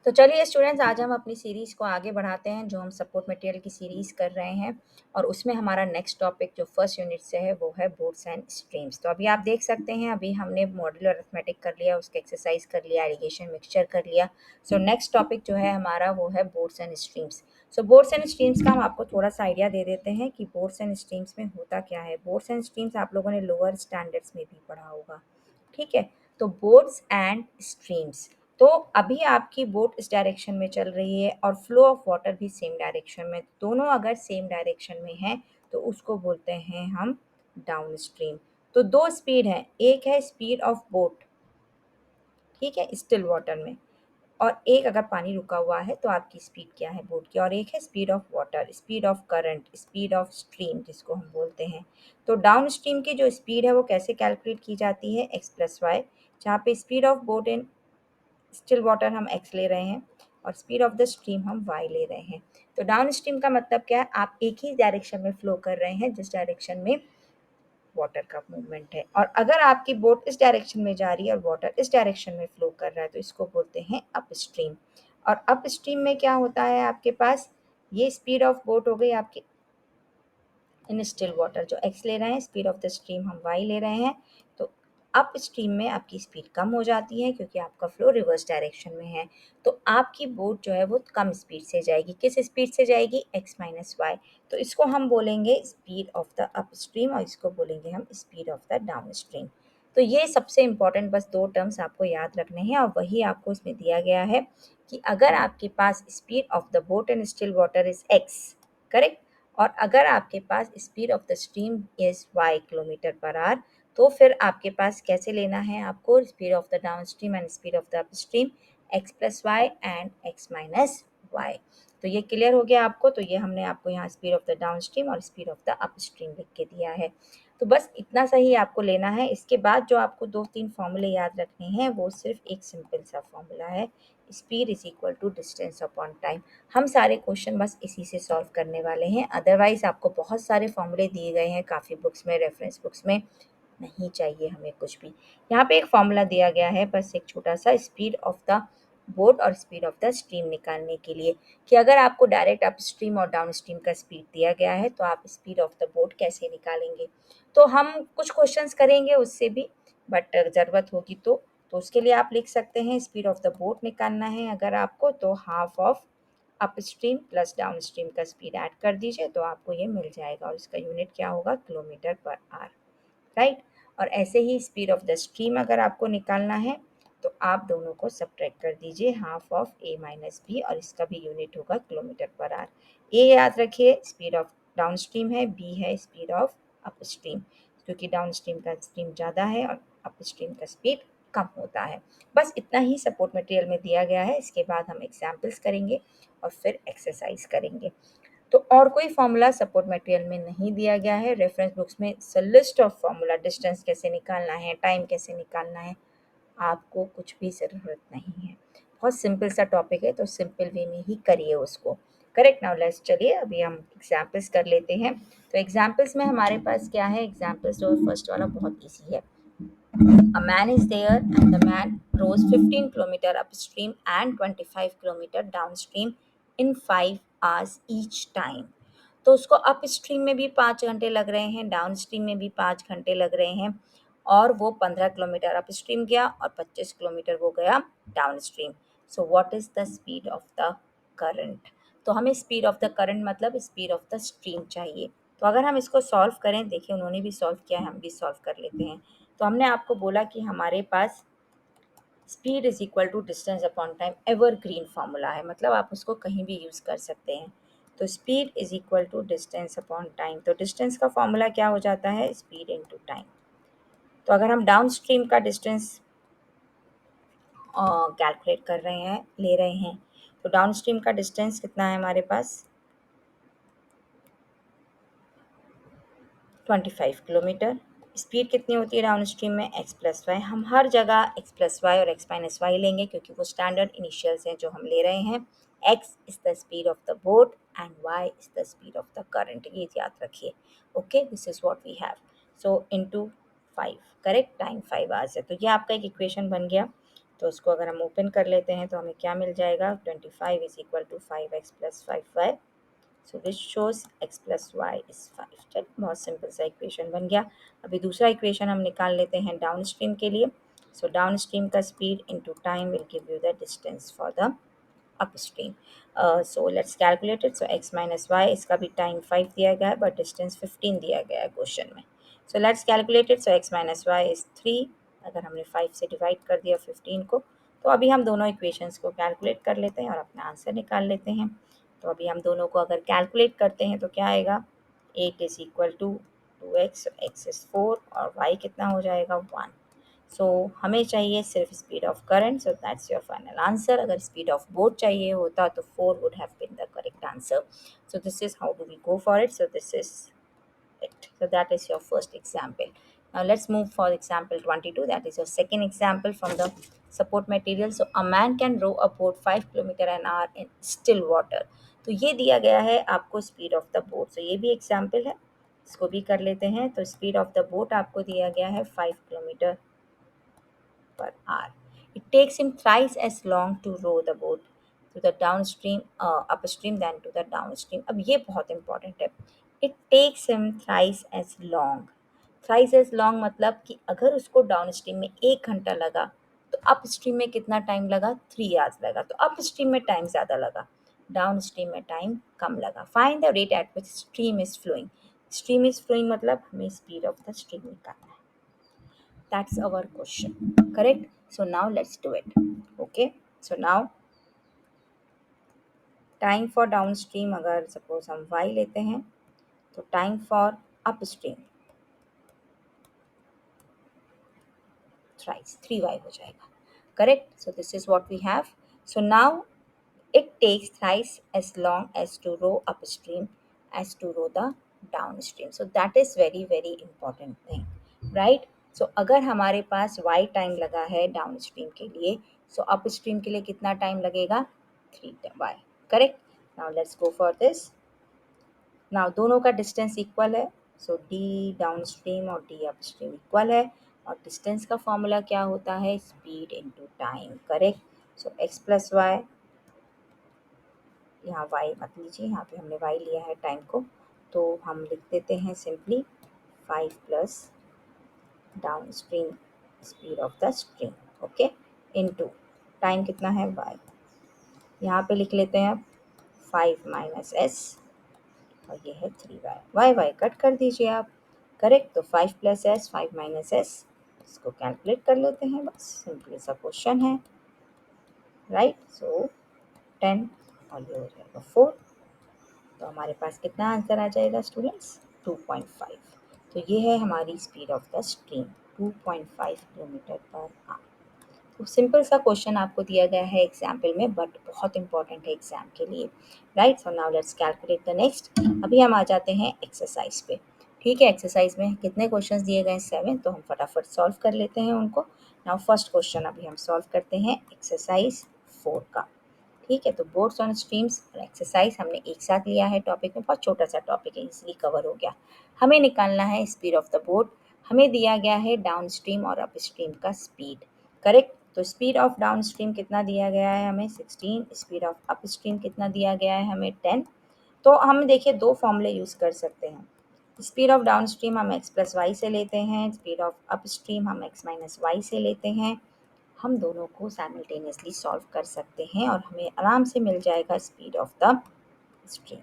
तो चलिए स्टूडेंट्स, आज हम अपनी सीरीज़ को आगे बढ़ाते हैं, जो हम सपोर्ट मटेरियल की सीरीज़ कर रहे हैं। और उसमें हमारा नेक्स्ट टॉपिक जो फर्स्ट यूनिट से है वो है बोर्ड्स एंड स्ट्रीम्स। तो अभी आप देख सकते हैं, अभी हमने मॉड्यूलर अरिथमेटिक कर लिया, उसका एक्सरसाइज कर लिया, एलिगेशन मिक्सचर कर लिया। सो नेक्स्ट टॉपिक जो है हमारा वो है boards and streams. So boards and streams का हम आपको थोड़ा सा आइडिया दे देते हैं कि बोर्ड्स एंड स्ट्रीम्स में होता क्या है। बोर्ड्स एंड स्ट्रीम्स आप लोगों ने लोअर स्टैंडर्ड्स में भी पढ़ा होगा, ठीक है। तो बोर्ड्स एंड स्ट्रीम्स, तो अभी आपकी बोट इस डायरेक्शन में चल रही है और फ्लो ऑफ वाटर भी सेम डायरेक्शन में, दोनों अगर सेम डायरेक्शन में है तो उसको बोलते हैं हम डाउन स्ट्रीम। तो दो स्पीड है, एक है स्पीड ऑफ बोट, ठीक है, स्टिल वाटर में, और एक अगर पानी रुका हुआ है तो आपकी स्पीड क्या है बोट की, और एक है speed of water, speed of current, speed of stream जिसको हम बोलते हैं। तो डाउन स्ट्रीम की जो स्पीड है वो कैसे कैलकुलेट की जाती है, एक्स प्लस वाई, जहाँ पे speed of boat in still water हम x ले रहे हैं और स्पीड ऑफ द स्ट्रीम हम y ले रहे हैं। तो डाउन स्ट्रीम का मतलब क्या है, आप एक ही डायरेक्शन में फ्लो कर रहे हैं जिस डायरेक्शन में वाटर का मूवमेंट है। और अगर आपकी बोट इस डायरेक्शन में जा रही है और वाटर इस डायरेक्शन में फ्लो कर रहा है तो इसको बोलते हैं अप स्ट्रीम। और अप स्ट्रीम में क्या होता है, आपके पास ये स्पीड ऑफ बोट हो गई आपकी इन स्टिल वाटर, जो x ले रहे हैं, स्पीड ऑफ द स्ट्रीम हम y ले रहे हैं। तो अप स्ट्रीम में आपकी स्पीड कम हो जाती है क्योंकि आपका फ्लो रिवर्स डायरेक्शन में है। तो आपकी बोट जो है वो कम स्पीड से जाएगी, किस स्पीड से जाएगी, x माइनस वाई। तो इसको हम बोलेंगे speed of the up stream और इसको बोलेंगे हम speed of the down stream. तो ये सबसे इम्पॉर्टेंट बस दो टर्म्स आपको याद रखने हैं, और वही आपको इसमें दिया गया है कि अगर आपके पास speed of the boat in still water is x, correct, और अगर आपके पास speed of the stream is y kilometre per hour, तो फिर आपके पास कैसे लेना है, आपको speed of the downstream and speed of the upstream x plus y and x minus y. तो ये क्लियर हो गया आपको। तो ये हमने आपको यहाँ speed of the downstream और speed of the upstream लिख के दिया है। तो बस इतना सा ही आपको लेना है। इसके बाद जो आपको 2-3 फॉर्मूले याद रखने हैं वो सिर्फ एक सिंपल सा फॉर्मूला है, speed is equal to distance upon time. हम सारे क्वेश्चन बस इसी से सॉल्व करने वाले हैं, अदरवाइज आपको बहुत सारे फॉर्मूले दिए गए हैं काफ़ी बुक्स में, रेफरेंस बुक्स में, नहीं चाहिए हमें कुछ भी। यहाँ पे एक फॉर्मूला दिया गया है बस एक छोटा सा, स्पीड ऑफ द बोट और स्पीड ऑफ द स्ट्रीम निकालने के लिए, कि अगर आपको डायरेक्ट अप स्ट्रीम और डाउन स्ट्रीम का स्पीड दिया गया है तो आप स्पीड ऑफ द बोट कैसे निकालेंगे। तो हम कुछ क्वेश्चंस करेंगे उससे भी, बट ज़रूरत होगी तो उसके लिए आप लिख सकते हैं स्पीड ऑफ द बोट निकालना है अगर आपको, तो half of up stream plus down stream का स्पीड ऐड कर दीजिए तो आपको ये मिल जाएगा, और इसका यूनिट क्या होगा, किलोमीटर पर आवर, राइट। और ऐसे ही स्पीड ऑफ द स्ट्रीम अगर आपको निकालना है तो आप दोनों को सब्ट्रैक्ट कर दीजिए, half of a minus b, और इसका भी यूनिट होगा किलोमीटर पर आवर। ए याद रखिए स्पीड ऑफ डाउन स्ट्रीम है, बी है स्पीड ऑफ अप स्ट्रीम, क्योंकि डाउन स्ट्रीम का स्ट्रीम ज़्यादा है और अप स्ट्रीम का स्पीड कम होता है। बस इतना ही सपोर्ट मटेरियल में दिया गया है। इसके बाद हम एग्जाम्पल्स करेंगे और फिर एक्सरसाइज करेंगे। तो और कोई फार्मूला सपोर्ट मटेरियल में नहीं दिया गया है। रेफरेंस बुक्स में लिस्ट ऑफ फार्मूला, डिस्टेंस कैसे निकालना है, टाइम कैसे निकालना है, आपको कुछ भी ज़रूरत नहीं है। बहुत सिंपल सा टॉपिक है तो सिंपल वे में ही करिए उसको, करेक्ट। नाउ लेट्स, चलिए अभी हम एग्जाम्पल्स कर लेते हैं। तो एग्जाम्पल्स में हमारे पास क्या है, एग्जाम्पल्स जो फर्स्ट वाला बहुत ईजी है। A man is there and the man rows 15 kilometer upstream and 25 kilometer downstream in 5 hours each time. तो उसको अप स्ट्रीम में भी 5 घंटे लग रहे हैं, डाउन स्ट्रीम में भी 5 घंटे लग रहे हैं, और वो 15 किलोमीटर अप स्ट्रीम गया और 25 किलोमीटर वो गया down stream. So what is the speed of the current. तो हमें स्पीड ऑफ द करंट मतलब स्पीड ऑफ द स्ट्रीम चाहिए। तो अगर हम इसको सॉल्व करें, देखिए उन्होंने भी सॉल्व किया है, हम भी सॉल्व कर लेते हैं। तो हमने आपको बोला कि हमारे पास speed is equal to distance upon time, evergreen formula है, मतलब आप उसको कहीं भी यूज़ कर सकते हैं। तो speed is equal to distance upon time, तो डिस्टेंस का फार्मूला क्या हो जाता है, स्पीड इनटू टाइम। तो अगर हम डाउन स्ट्रीम का डिस्टेंस कैलकुलेट कर रहे हैं, ले रहे हैं, तो डाउन स्ट्रीम का डिस्टेंस कितना है हमारे पास, 25 किलोमीटर। स्पीड कितनी होती है डाउन स्ट्रीम में, एक्स प्लस वाई। हम हर जगह एक्स प्लस वाई और एक्स माइनस वाई लेंगे क्योंकि वो स्टैंडर्ड इनिशियल्स हैं जो हम ले रहे हैं। X is the speed of the boat and y is the speed of the current, ये याद रखिए। Okay, this is what we have. So into 5, correct, time 5 hours है, तो ये आपका एक इक्वेशन बन गया। तो उसको अगर हम ओपन कर लेते हैं तो हमें क्या मिल जाएगा, 25 is equal to 5x plus 5y, so which shows x plus y is 5। चल, बहुत सिंपल सा इक्वेशन बन गया। अभी दूसरा इक्वेशन हम निकाल लेते हैं डाउन स्ट्रीम के लिए। सो डाउन स्ट्रीम का speed into time will give you the distance for the upstream. So let's calculate it. So x minus y, इसका भी टाइम 5 दिया गया है बट डिस्टेंस 15 दिया गया है क्वेश्चन में। So let's calculate it. So x minus y is 3, अगर हमने 5 से डिवाइड कर दिया 15 को, तो अभी हम दोनों इक्वेशंस को कैलकुलेट कर लेते हैं और अपना आंसर निकाल लेते हैं। तो अभी हम दोनों को अगर कैलकुलेट करते हैं तो क्या आएगा, 8 is equal to 2x, x is 4 और y कितना हो जाएगा 1। सो हमें चाहिए सिर्फ speed of current, so that's your final answer. अगर स्पीड ऑफ बोट चाहिए होता तो 4 would have been the correct answer. So this is how do we go for it. So this is it. So that is your first example. Now let's move for example 22. That is your second example from the support material. So a man can row a boat 5 kilometre an hour in still water. तो ये दिया गया है आपको speed of the boat. सो ये भी example है, इसको भी कर लेते हैं। तो स्पीड ऑफ द बोट आपको दिया गया है 5 kilometre per hour. It takes him thrice as long to row the boat to the downstream, upstream than to the downstream. अब ये बहुत इंपॉर्टेंट है। It takes him thrice as long. Thrice as long मतलब कि अगर उसको downstream में 1 घंटा लगा तो अपस्ट्रीम में कितना टाइम लगा, 3 आवर्स लगा। तो अपस्ट्रीम में टाइम ज़्यादा लगा, डाउनस्ट्रीम में टाइम कम लगा। Find the rate at which stream is flowing. Stream is flowing मतलब हमें स्पीड ऑफ द स्ट्रीम निकालना है। That's our question. Correct? So now let's do it. Okay. So now time for downstream, अगर suppose हम y लेते हैं तो time for upstream thrice 3y हो जाएगा. Correct? So this is what we have. So now it takes thrice as long as to row upstream as to row the downstream. So that is very very important thing, right? So अगर हमारे पास y time लगा है downstream के लिए, so upstream के लिए कितना time लगेगा, 3y. Correct? Now let's go for this. Now दोनों का डिस्टेंस इक्वल है, सो d डाउनस्ट्रीम और d अपस्ट्रीम इक्वल है। और डिस्टेंस का फॉर्मूला क्या होता है, स्पीड इनटू टाइम। करेक्ट? सो x प्लस वाई, यहाँ y मत लीजिए, यहाँ पे हमने y लिया है टाइम को, तो हम लिख देते हैं simply 5 plus down stream speed of the stream, okay, into time कितना है y, यहाँ पे लिख लेते हैं 5 माइनस एस और ये है 3y। y कट कर दीजिए आप। करेक्ट? तो 5 प्लस एस, 5 माइनस एस, इसको कैलकुलेट कर लेते हैं, बस सिंपली सा क्वेश्चन है, राइट? सो 10 और ये हो जाएगा 4। तो हमारे पास कितना आंसर आ जाएगा स्टूडेंट्स, 2.5। तो ये है हमारी speed of the stream, 2.5 kilometre per hour. तो सिंपल सा क्वेश्चन आपको दिया गया है एग्जाम्पल में, बट बहुत इंपॉर्टेंट है एग्जाम के लिए, right? So now let's calculate the next. अभी हम आ जाते हैं एक्सरसाइज पे। ठीक है, एक्सरसाइज में कितने क्वेश्चंस दिए गए हैं, 7, तो हम फटाफट सॉल्व कर लेते हैं उनको। नाउ फर्स्ट क्वेश्चन अभी हम सॉल्व करते हैं एक्सरसाइज 4 का। ठीक है, तो बोट्स ऑन स्ट्रीम्स और एक्सरसाइज हमने एक साथ लिया है टॉपिक में, बहुत छोटा सा टॉपिक है इसलिए कवर हो गया। हमें निकालना है स्पीड ऑफ द बोट। हमें दिया गया है डाउन स्ट्रीम और अप स्ट्रीम का स्पीड। करेक्ट? तो स्पीड ऑफ डाउन स्ट्रीम कितना दिया गया है हमें, 16। स्पीड ऑफ अप स्ट्रीम कितना दिया गया है हमें, 10। तो हम देखिए दो फॉर्मूले यूज़ कर सकते हैं। स्पीड ऑफ डाउन स्ट्रीम हम x प्लस वाई से लेते हैं, स्पीड ऑफ अप स्ट्रीम हम x माइनस वाई से लेते हैं। हम दोनों को साइमल्टेनियसली सॉल्व कर सकते हैं और हमें आराम से मिल जाएगा स्पीड ऑफ द स्ट्रीम।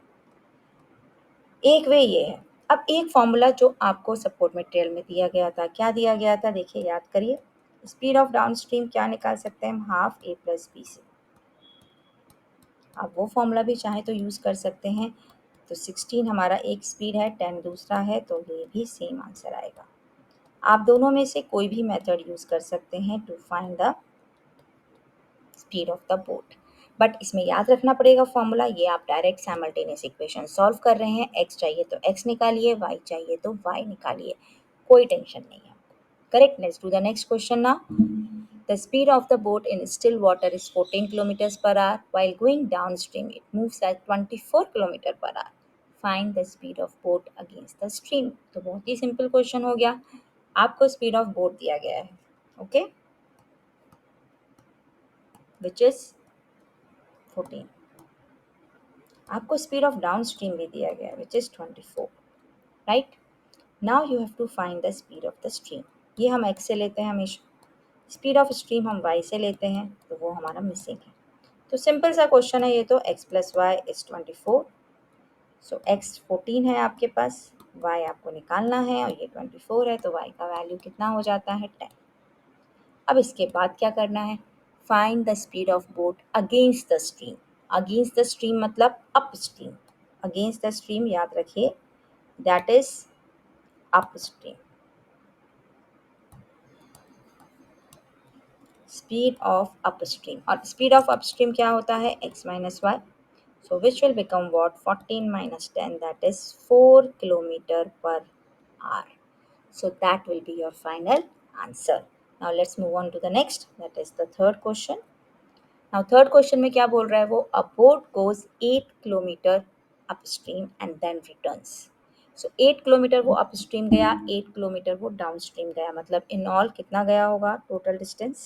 एक वे ये है। अब एक फॉर्मूला जो आपको सपोर्ट मटेरियल में दिया गया था, क्या दिया गया था, देखिए याद करिए। स्पीड ऑफ डाउन स्ट्रीम क्या निकाल सकते हैं हम, हाफ a प्लस बी से। आप वो फॉर्मूला भी चाहें तो यूज़ कर सकते हैं। तो 16 हमारा एक स्पीड है, 10 दूसरा है, तो ये भी सेम आंसर आएगा। आप दोनों में से कोई भी मेथड यूज़ कर सकते हैं to find the speed of the boat, but इसमें याद रखना पड़ेगा फॉर्मूला। ये आप डायरेक्ट साइमल्टेनियस इक्वेशन सॉल्व कर रहे हैं, x चाहिए तो x निकालिए, y चाहिए तो y निकालिए, कोई टेंशन नहीं है आपको। Correct? Let's do the next question now. The speed of the boat in still water is 14 kilometers per hour. While going downstream, it moves at 24 kilometers per hour. Find the speed of boat against the stream. तो बहुत ही simple question हो गया। आपको speed of boat दिया गया है, okay? Which is 14। आपको speed of down stream भी दिया गया है which is 24, right. Now you have to find the speed of the stream. ये हम x से लेते हैं हमेशा, स्पीड ऑफ स्ट्रीम हम y से लेते हैं, तो वो हमारा मिसिंग है। तो सिंपल सा क्वेश्चन है ये, तो x plus y is 24। So x 14 है आपके पास, y आपको निकालना है और ये 24 है, तो y का वैल्यू कितना हो जाता है 10। अब इसके बाद क्या करना है, find the speed of boat against the stream. Against the stream मतलब upstream, against the stream याद रखिए, that is upstream. Speed of upstream, और स्पीड ऑफ अपस्ट्रीम क्या होता है, x minus y, so which will become what, 14 minus 10, that is 4 kilometer per hour. So that will be your final answer. Now let's move on to the next, that is the third question. Now third question में क्या बोल रहा है वो, a boat goes 8 kilometer upstream and then returns. So 8 kilometre वो upstream गया, 8 kilometre वो downstream गया, मतलब इन ऑल कितना गया होगा total distance,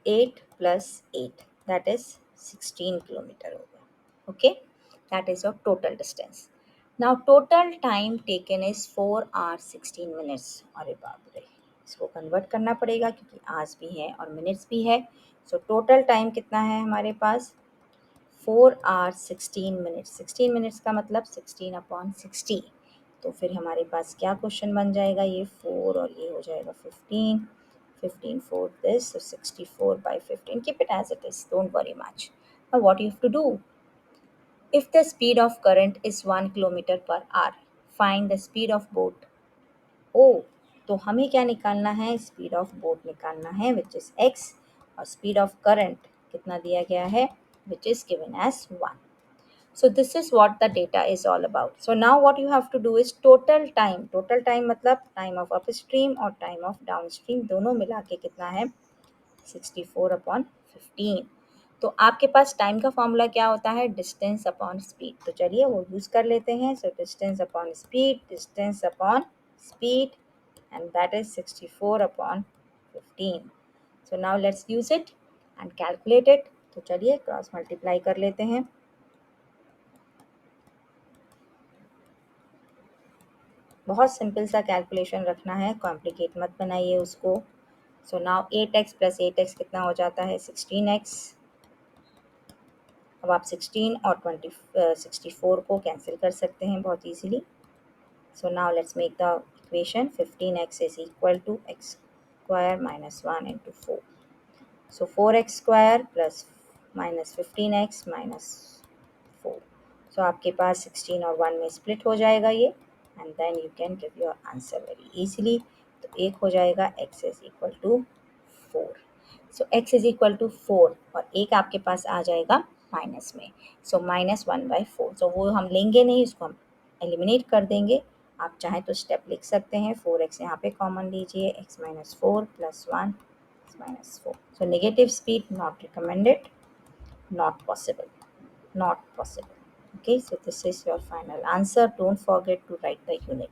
8 plus 8, that is 16 kilometre हो गया, okay, that is your total distance. Now total time taken is 4 hours 16 minutes। अरे बाप रे, इसको कन्वर्ट करना पड़ेगा क्योंकि आवर्स भी है और मिनट्स भी है। सो टोटल टाइम कितना है हमारे पास, 4 hours 16 minutes। 16 मिनट्स का मतलब 16 अपॉन 60, तो फिर हमारे पास क्या क्वेश्चन बन जाएगा, ये 4 और ये हो जाएगा 15, 15 4 this, so 64 by 15, keep it as it is, don't worry much. Now what you have to do, if the speed of current is 1 kilometer per hour, find the speed of boat O। तो हमें क्या निकालना है, speed of boat निकालना है which is x, और speed of current कितना दिया गया है, which is given as 1। So this is what the data is all about. So now what you have to do is total time, total time मतलब time of upstream और time of downstream दोनों मिला के कितना है, 64 upon 15। तो आपके पास time का फॉर्मूला क्या होता है, डिस्टेंस अपॉन स्पीड, तो चलिए वो यूज़ कर लेते हैं। So distance upon speed, distance upon speed, and that is 64 upon 15। So now let's use it and calculate it. तो चलिए क्रॉस मल्टीप्लाई कर लेते हैं। बहुत सिंपल सा कैलकुलेशन रखना है, कॉम्प्लिकेट मत बनाइए उसको। So now 8x plus 8x कितना हो जाता है, 16x। अब आप 16 और 64 को कैंसिल कर सकते हैं बहुत easily. So now let's make the equation, 15x is equal to x square minus 1 into 4। So 4x square plus minus 15x minus 4। So आपके पास 16 और 1 में स्प्लिट हो जाएगा ये, and then you can give your answer very easily. तो एक हो जाएगा x is equal to 4। So x is equal to 4 और एक आपके पास आ जाएगा माइनस में, सो माइनस 1/4। सो वो हम लेंगे नहीं, उसको हम एलिमिनेट कर देंगे। आप चाहें तो स्टेप लिख सकते हैं, 4x यहाँ पे कॉमन लीजिए, x minus 4 plus 1 minus 4. So negative speed not recommended, not possible, not possible. Okay, so this is your final answer. Don't forget to write the unit.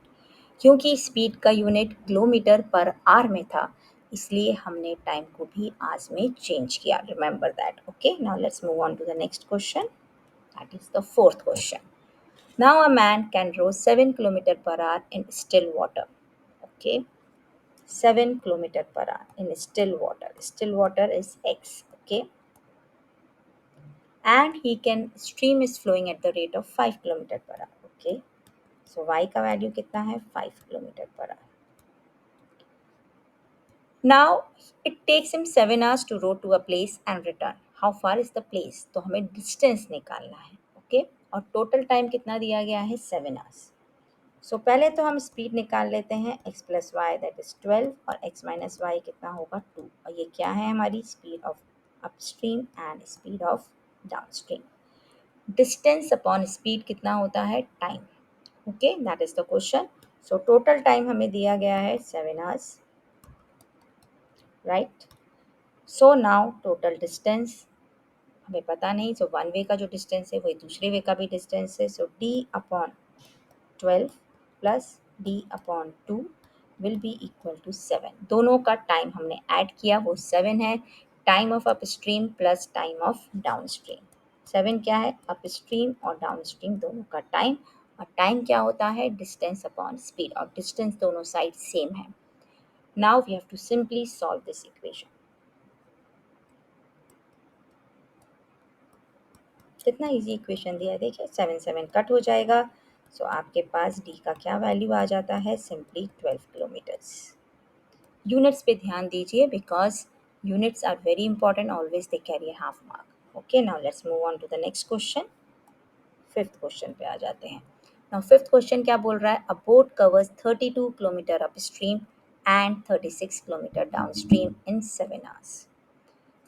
क्योंकि स्पीड का यूनिट किलोमीटर पर आवर में था, इसलिए हमने time को भी hours में change किया। Remember that. Okay, now let's move on to the next question, that is the fourth question. Now a man can row 7 kilometer per hour in still water. Okay, 7 kilometer per hour in still water. Still water is x. Okay, and he can, stream is flowing at the rate of 5 kilometer per hour. Okay, so y का value कितना है, 5 kilometer per hour. Now it takes him 7 hours to row to a place and return. How far is the place? तो हमें distance निकालना है। Okay, और total time कितना दिया गया है, 7 hours. सो पहले तो हम स्पीड निकाल लेते हैं, x plus y that is 12 और x माइनस वाई कितना होगा 2, और ये क्या है हमारी speed of upstream and speed of downstream. Distance upon speed कितना होता है, time. Okay, that is the question. So total time हमें दिया गया है 7 hours, right. So now total distance हमें पता नहीं, सो वन वे का जो डिस्टेंस है वही दूसरे वे का भी डिस्टेंस है। So d upon 12 plus d upon 2, will be equal to 7। दोनों का टाइम हमने ऐड किया, वो 7 है। Time of upstream plus time of downstream. 7 क्या है? अपस्ट्रीम और डाउनस्ट्रीम दोनों का टाइम। और टाइम क्या होता है? डिस्टेंस अपॉन स्पीड, और डिस्टेंस दोनों साइड सेम है। Now we have to simply solve this equation. कितना इजी इक्वेशन दिया है, देखिए 7 7 कट हो जाएगा। सो आपके पास डी का क्या वैल्यू आ जाता है? Simply 12 kilometres. यूनिट्स पे ध्यान दीजिए because units are very important, always they carry half mark. Okay, now let's move on to the next question. Fifth question पे आ जाते हैं। नाउ फिफ्थ क्वेश्चन क्या बोल रहा है? अ boat covers 32 kilometre upstream and 36 kilometre downstream in 7 hours.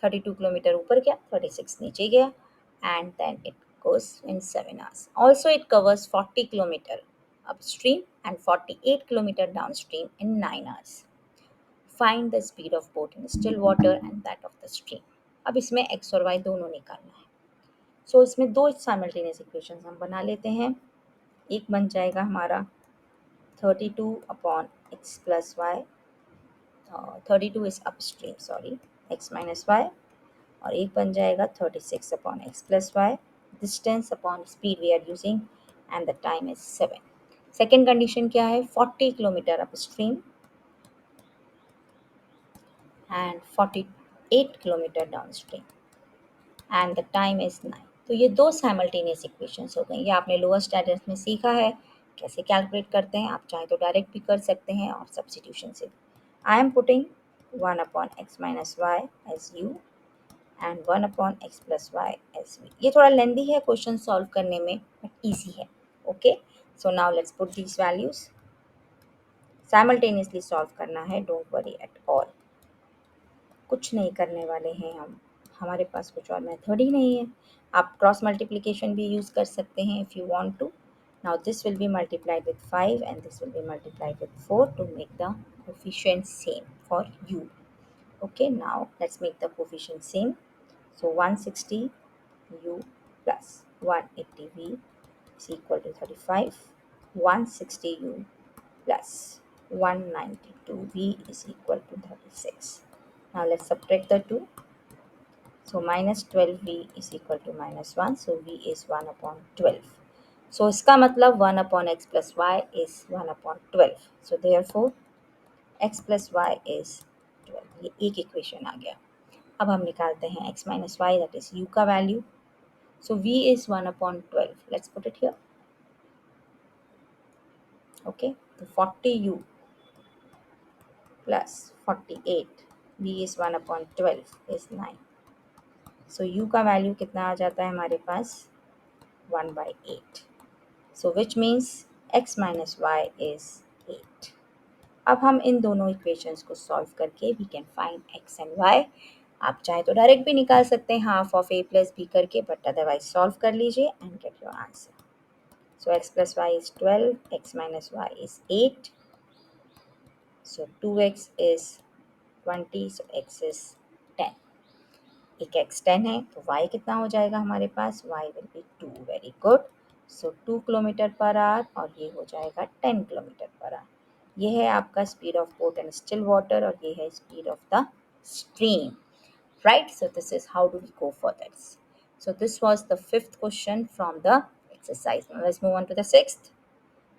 32 kilometer ऊपर गया, 36 नीचे गया, and then it goes in 7 hours. Also, it covers 40 kilometer upstream and 48 kilometer downstream in 9 hours. Find the speed of boat in still water and that of the stream. अब इसमें x और y दोनों निकालना है। सो इसमें दो simultaneous equations हम बना लेते हैं। एक बन जाएगा हमारा 32 upon x plus y, 32 is upstream, sorry, x minus y, और एक बन जाएगा 36 upon x plus y, distance upon speed we are using, and the time is 7। Second condition क्या है? 40 kilometre upstream and 48 kilometre downstream and the time is 9। तो ये दो simultaneous equations हो गई। ये आपने लोअर स्टैंडर्ड्स में सीखा है कैसे कैलकुलेट करते हैं। आप चाहे तो डायरेक्ट भी कर सकते हैं और सब्स्टिट्यूशन से। I am putting 1 upon x minus y as u and 1 upon x plus y as v. ये थोड़ा लेंदी है क्वेश्चन सॉल्व करने में, बट ईजी है। Okay, so now let's put these values. Simultaneously solve करना है, don't worry at all. कुछ नहीं करने वाले हैं हम, हमारे पास कुछ और मेथड ही नहीं है। आप क्रॉस मल्टीप्लिकेशन भी यूज़ कर सकते हैं if you want to. Now this will be multiplied with 5 and this will be multiplied with 4 to make the coefficient same for you. Okay, now let's make the coefficient same. So 160 u plus 180 v is equal to 35. 160 u plus 192 v is equal to 36. Now let's subtract the two. So minus 12 v is equal to minus 1. So v is 1 upon 12. So इसका मतलब 1 upon x plus y is 1 upon 12. So therefore x plus y is 12. ये एक equation आ गया। अब हम निकालते हैं x minus y, that is u का value. So v is 1 upon 12। Let's put it here. Okay, तो 40u plus 48, v is 1 upon 12 is 9। So u का वैल्यू कितना आ जाता है हमारे पास? 1/8। So which means x minus y is 8। अब हम इन दोनों इक्वेशंस को सॉल्व करके we can find x and y। आप चाहे तो डायरेक्ट भी निकाल सकते हैं half of a plus b करके, बट अदरवाइज सॉल्व कर लीजिए and get your answer. So x plus y is 12, x minus y is 8, so 2x is 20, so x is 10। एक x 10 है तो y कितना हो जाएगा हमारे पास? y will be 2। Very good. So 2 kilometre per hour और ये हो जाएगा 10 किलोमीटर पर आवर। ये है आपका speed of boat and still water, और ये है speed of the stream, right? So this is how do we go for this. So this was the fifth question from the exercise. Now let's move on to the sixth.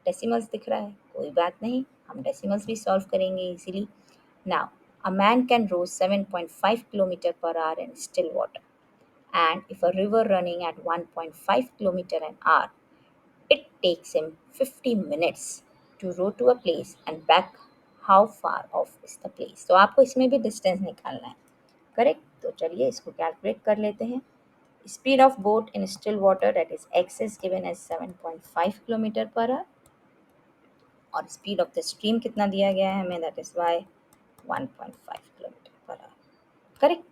Decimals दिख रहा है, कोई बात नहीं, हम decimals भी solve करेंगे easily. Now a man can row 7.5 kilometer per hour in still water, and if a river running at 1.5 kilometer an hour, it takes him 50 minutes to row to a place and back. How far off is the place? तो आपको इसमें भी distance निकालना है, correct? तो चलिए इसको calculate कर लेते हैं। Speed of boat in still water, that is x is given as 7.5 kilometre per hour, और स्पीड ऑफ द स्ट्रीम कितना दिया गया है हमें, that is y 1.5 kilometre per hour, correct?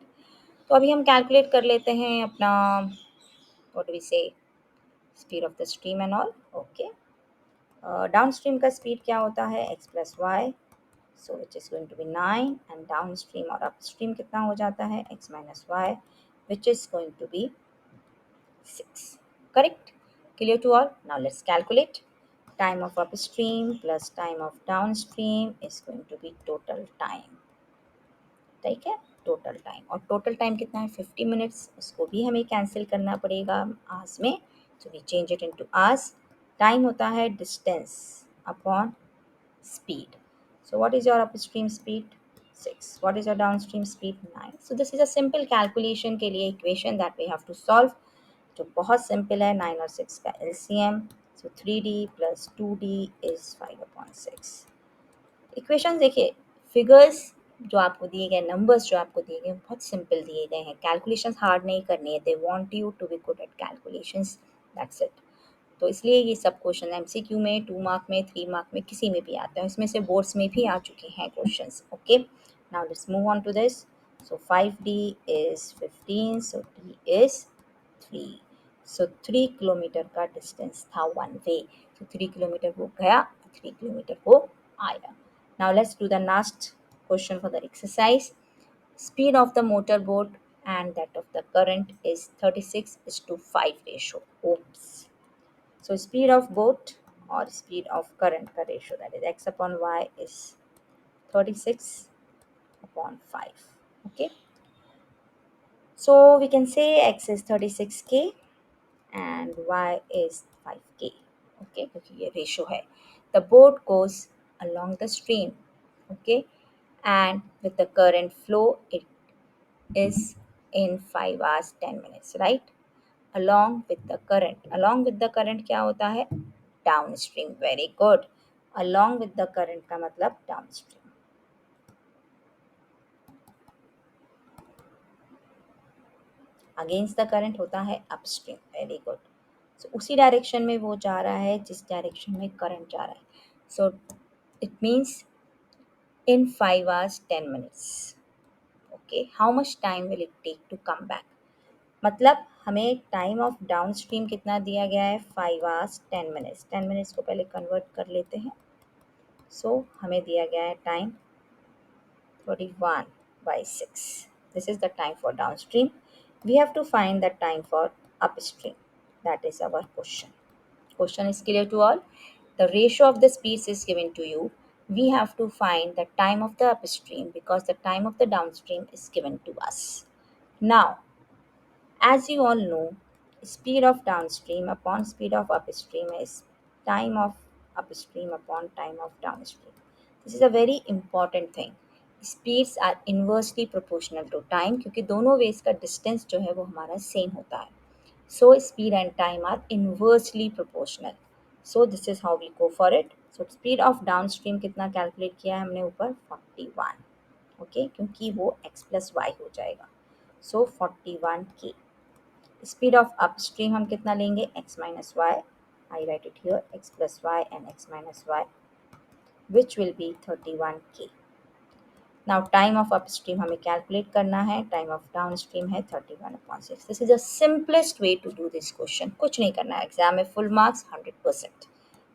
तो अभी हम कैलकुलेट कर लेते हैं अपना what we say speed of the stream and all. Okay, down stream का स्पीड क्या होता है? X plus y, so which is going to be 9, and downstream or upstream कितना हो जाता है? x minus y, which is going to be 6, correct? Clear to all? Now let's calculate. Time of upstream plus time of downstream is going to be total time, ठीक है, total time. और total time कितना है 50 minutes, उसको भी हमें cancel करना पड़ेगा आवर्स में, तो we change it into hours. Time होता है distance upon speed. So what is your upstream speed? 6. What is your downstream speed? 9. So this is a simple calculation के लिए equation that we have to solve, जो बहुत simple है। 9 और 6 का LCM, so 3D plus 2D is 5/6। Equation देखिए, figures जो आपको दिए गए, नंबर्स जो आपको दिए गए बहुत सिंपल दिए गए हैं, कैलकुलेशंस हार्ड नहीं करनी है, they want you to be good at calculations, that's it. तो इसलिए ये सब क्वेश्चन एमसीक्यू में 2 मार्क में 3 मार्क में किसी में भी आते हैं, इसमें से बोर्ड्स में भी आ चुके हैं questions. Okay, now let's move on to this. So 5D is 15, so D is 3। So 3 kilometre का डिस्टेंस था वन वे, तो 3 किलोमीटर वो गया, 3 किलोमीटर वो आया। Now let's do the last question for the exercise. Speed of the motorboat and that of the current is 36:5 ratio. Oops. So speed of boat or speed of current का ratio, that is x upon y is 36/5. Okay. So we can say x is 36k and y is 5k. Okay, क्योंकि ये ratio है. The boat goes along the stream. Okay, and with the current flow it is in 5 hours 10 minutes, right? Along with the current, along with the current क्या होता है? Downstream. Very good. Along with the current का मतलब downstream. Against the current होता है upstream. Very good. So उसी direction में वो जा रहा है जिस डायरेक्शन में करंट जा रहा है. So it means in 5 hours 10 minutes. Okay, how much time will it take to come back? मतलब हमें टाइम ऑफ डाउन स्ट्रीम कितना दिया गया है? 5 hours 10 minutes। 10 मिनट्स को पहले कन्वर्ट कर लेते हैं। सो हमें दिया गया है time 31/6। This is the time for down stream. We have to find the time for up stream, that is our question. Question is clear to all? The ratio of the speeds is given to you. We have to find the time of the upstream because the time of the downstream is given to us. Now, as you all know, speed of downstream upon speed of upstream is time of upstream upon time of downstream. This is a very important thing. Speeds are inversely proportional to time क्योंकि दोनों veg का distance जो है वो हमारा same होता है. So speed and time are inversely proportional. So this is how we go for it. So speed of downstream कितना कैलकुलेट किया है हमने ऊपर 41. ओके, क्योंकि वो x प्लस वाई हो जाएगा. So 41k. Speed of upstream हम कितना लेंगे? x minus y. I write it here, x plus y and x minus y, which will be 31k. Now time of upstream हमें calculate करना है, time of downstream है 31/6. This is the simplest way to do this question. कुछ नहीं करना है, exam में full marks 100%.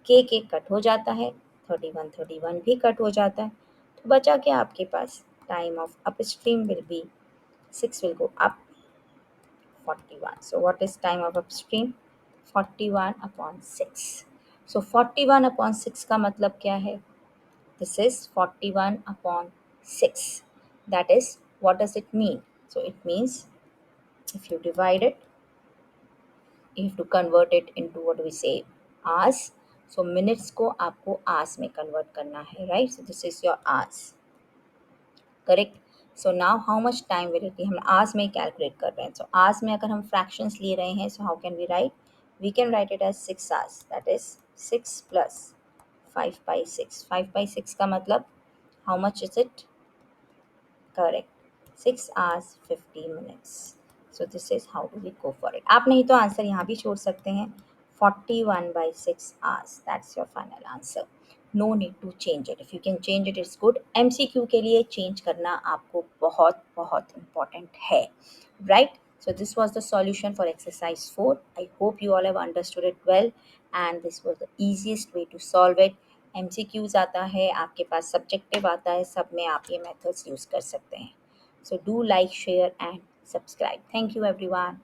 k cut हो जाता है, 31 भी कट हो जाता है, तो बचा क्या आपके पास? Time of upstream will be 6 will go up, 41. So what is time of upstream? 41/6. So 41/6 का मतलब क्या है? This is 41/6. That is, what does it mean? So it means if you divide it, you have to convert it into what we say hours. So minutes को आपको hours में convert करना है, right? So this is your hours. Correct. So now how much time will it be, हम hours में calculate कर रहे हैं. सो आवर्स में अगर हम फ्रैक्शंस ले रहे हैं, so how can we write? We can write it as 6 hours, that is 6 plus 5/6. 5/6 का मतलब how much is it? Correct, 6 hours 50 minutes. So this is how do we go for it. आप नहीं तो answer यहाँ भी छोड़ सकते हैं, 41/6 hours. That's your final answer. No need to change it. If you can change it, it's good. MCQ के लिए change करना आपको बहुत बहुत important है, right? So this was the solution for exercise 4. I hope you all have understood it well and this was the easiest way to solve it. MCQs आता है, आपके पास सब्जेक्टिव आता है, सब में आप ये मेथड्स यूज़ कर सकते हैं. So do like, share and subscribe. Thank you everyone.